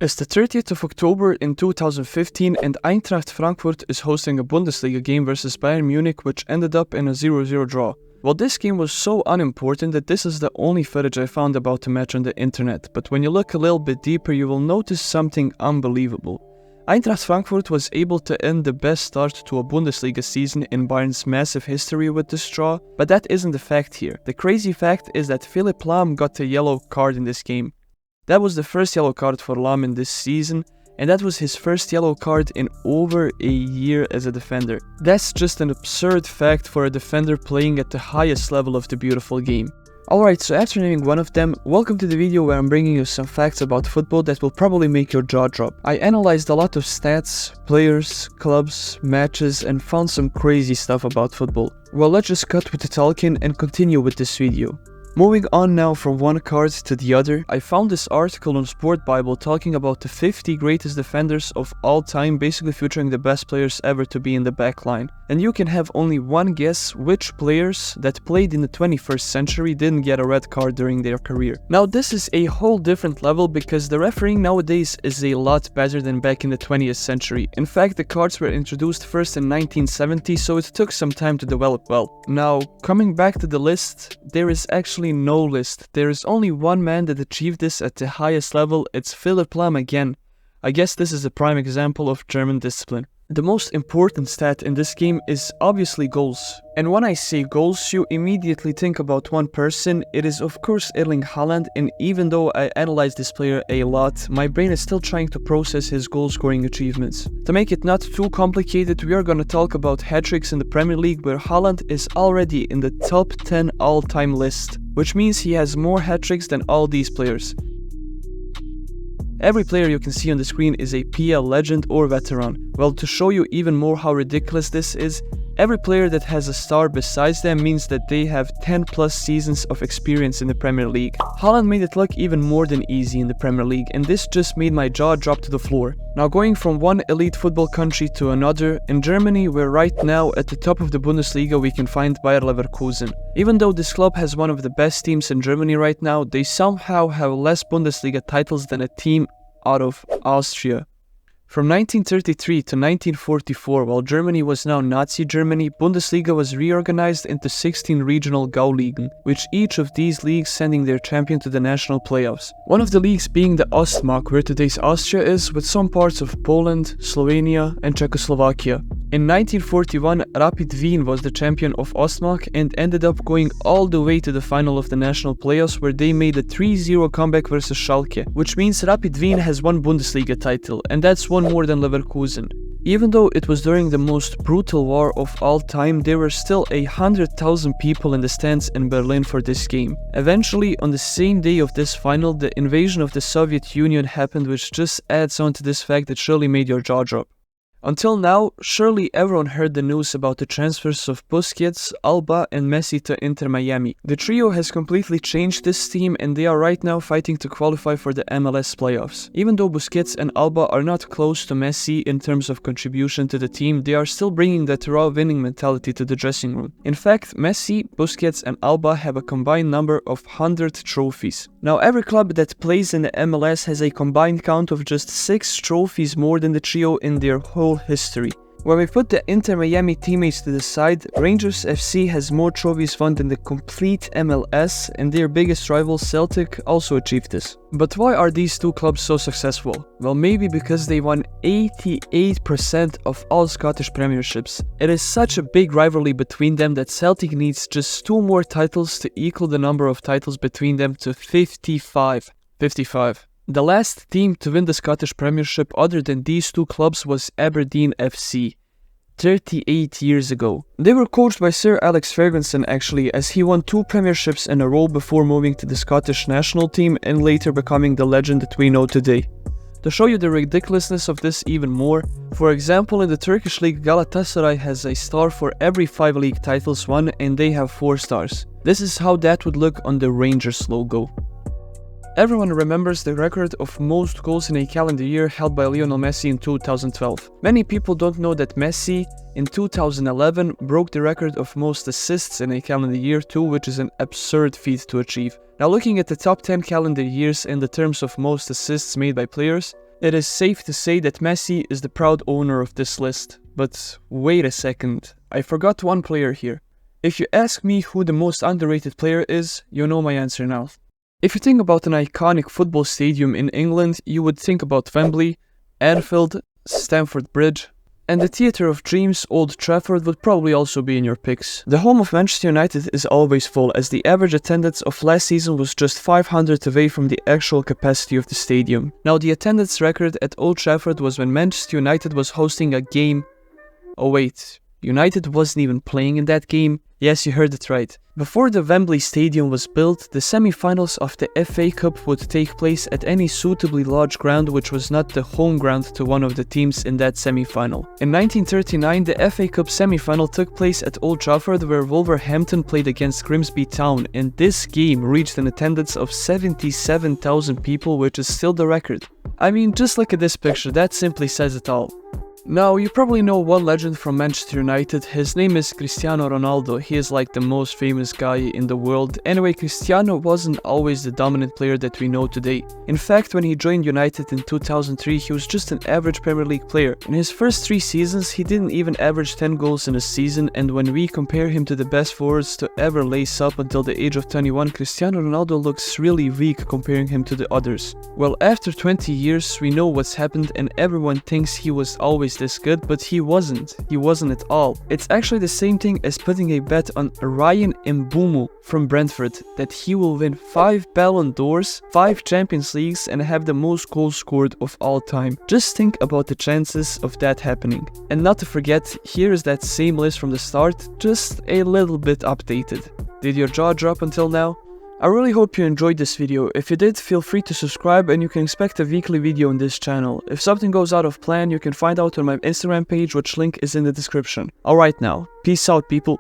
It's the 30th of October in 2015 and Eintracht Frankfurt is hosting a Bundesliga game versus Bayern Munich, which ended up in a 0-0 draw. Well, this game was so unimportant that this is the only footage I found about the match on the internet, but when you look a little bit deeper you will notice something unbelievable. Eintracht Frankfurt was able to end the best start to a Bundesliga season in Bayern's massive history with this draw, but that isn't the fact here. The crazy fact is that Philipp Lahm got a yellow card in this game. That was the first yellow card for Lahm in this season, and that was his first yellow card in over a year as a defender. That's just an absurd fact for a defender playing at the highest level of the beautiful game. Alright, so after naming one of them, welcome to the video where I'm bringing you some facts about football that will probably make your jaw drop. I analyzed a lot of stats, players, clubs, matches, and found some crazy stuff about football. Well, let's just cut with the talking and continue with this video. Moving on now from one card to the other, I found this article on Sport Bible talking about the 50 greatest defenders of all time, basically featuring the best players ever to be in the back line. And you can have only one guess which players that played in the 21st century didn't get a red card during their career. Now this is a whole different level because the refereeing nowadays is a lot better than back in the 20th century. In fact, the cards were introduced first in 1970, so it took some time to develop well. Now, coming back to the list, there is actually no list. There is only one man that achieved this at the highest level. It's Philipp Lahm again. I guess this is a prime example of German discipline. The most important stat in this game is obviously goals. And when I say goals, you immediately think about one person. It is of course Erling Haaland, and even though I analyzed this player a lot, my brain is still trying to process his goal scoring achievements. To make it not too complicated, we are gonna talk about hat-tricks in the Premier League, where Haaland is already in the top 10 all-time list, which means he has more hat-tricks than all these players. Every player you can see on the screen is a PL legend or veteran. Well, to show you even more how ridiculous this is, every player that has a star besides them means that they have 10 plus seasons of experience in the Premier League. Haaland made it look even more than easy in the Premier League, and this just made my jaw drop to the floor. Now going from one elite football country to another, in Germany where right now at the top of the Bundesliga we can find Bayer Leverkusen. Even though this club has one of the best teams in Germany right now, they somehow have less Bundesliga titles than a team out of Austria. From 1933 to 1944, while Germany was now Nazi Germany, Bundesliga was reorganized into 16 regional Gauligen, with each of these leagues sending their champion to the national playoffs. One of the leagues being the Ostmark, where today's Austria is, with some parts of Poland, Slovenia, and Czechoslovakia. In 1941, Rapid Wien was the champion of Ostmark and ended up going all the way to the final of the national playoffs, where they made a 3-0 comeback versus Schalke, which means Rapid Wien has one Bundesliga title, and that's one more than Leverkusen. Even though it was during the most brutal war of all time, there were still 100,000 people in the stands in Berlin for this game. Eventually, on the same day of this final, the invasion of the Soviet Union happened, which just adds on to this fact that surely made your jaw drop. Until now, surely everyone heard the news about the transfers of Busquets, Alba and Messi to Inter Miami. The trio has completely changed this team and they are right now fighting to qualify for the MLS playoffs. Even though Busquets and Alba are not close to Messi in terms of contribution to the team, they are still bringing that raw winning mentality to the dressing room. In fact, Messi, Busquets and Alba have a combined number of 100 trophies. Now every club that plays in the MLS has a combined count of just 6 trophies more than the trio in their whole history. When we put the Inter Miami teammates to the side, Rangers FC has more trophies won than the complete MLS, and their biggest rival Celtic also achieved this. But why are these two clubs so successful? Well, maybe because they won 88% of all Scottish premierships. It is such a big rivalry between them that Celtic needs just 2 more titles to equal the number of titles between them to 55. The last team to win the Scottish Premiership other than these two clubs was Aberdeen FC, 38 years ago. They were coached by Sir Alex Ferguson actually, as he won 2 premierships in a row before moving to the Scottish national team and later becoming the legend that we know today. To show you the ridiculousness of this even more, for example in the Turkish league Galatasaray has a star for every 5 league titles won and they have 4 stars. This is how that would look on the Rangers logo. Everyone remembers the record of most goals in a calendar year held by Lionel Messi in 2012. Many people don't know that Messi in 2011 broke the record of most assists in a calendar year too, which is an absurd feat to achieve. Now looking at the top 10 calendar years in the terms of most assists made by players, It is safe to say that Messi is the proud owner of this list. But wait a second, I forgot one player here. If you ask me who the most underrated player is, you know my answer now. If you think about an iconic football stadium in England, you would think about Wembley, Anfield, Stamford Bridge, and the Theatre of Dreams, Old Trafford would probably also be in your picks. The home of Manchester United is always full, as the average attendance of last season was just 500 away from the actual capacity of the stadium. Now, the attendance record at Old Trafford was when Manchester United was hosting a game. Oh wait, United wasn't even playing in that game? Yes, you heard it right. Before the Wembley Stadium was built, the semi-finals of the FA Cup would take place at any suitably large ground which was not the home ground to one of the teams in that semi-final. In 1939, the FA Cup semi-final took place at Old Trafford, where Wolverhampton played against Grimsby Town, and this game reached an attendance of 77,000 people, which is still the record. I mean, just look at this picture, that simply says it all. Now, you probably know one legend from Manchester United. His name is Cristiano Ronaldo. He is like the most famous guy in the world. Anyway, Cristiano wasn't always the dominant player that we know today. In fact, when he joined United in 2003, he was just an average Premier League player. In his first 3 seasons, he didn't even average 10 goals in a season, and when we compare him to the best forwards to ever lace up until the age of 21, Cristiano Ronaldo looks really weak comparing him to the others. Well, after 20 years, we know what's happened, and everyone thinks he was always this good, but he wasn't. He wasn't at all. It's actually the same thing as putting a bet on Ryan Mbeumo from Brentford that he will win 5 Ballon d'Ors, 5 Champions Leagues, and have the most goals scored of all time. Just think about the chances of that happening. And not to forget, here is that same list from the start, just a little bit updated. Did your jaw drop until now? I really hope you enjoyed this video. If you did, feel free to subscribe and you can expect a weekly video on this channel. If something goes out of plan, you can find out on my Instagram page, which link is in the description. Alright now, peace out people.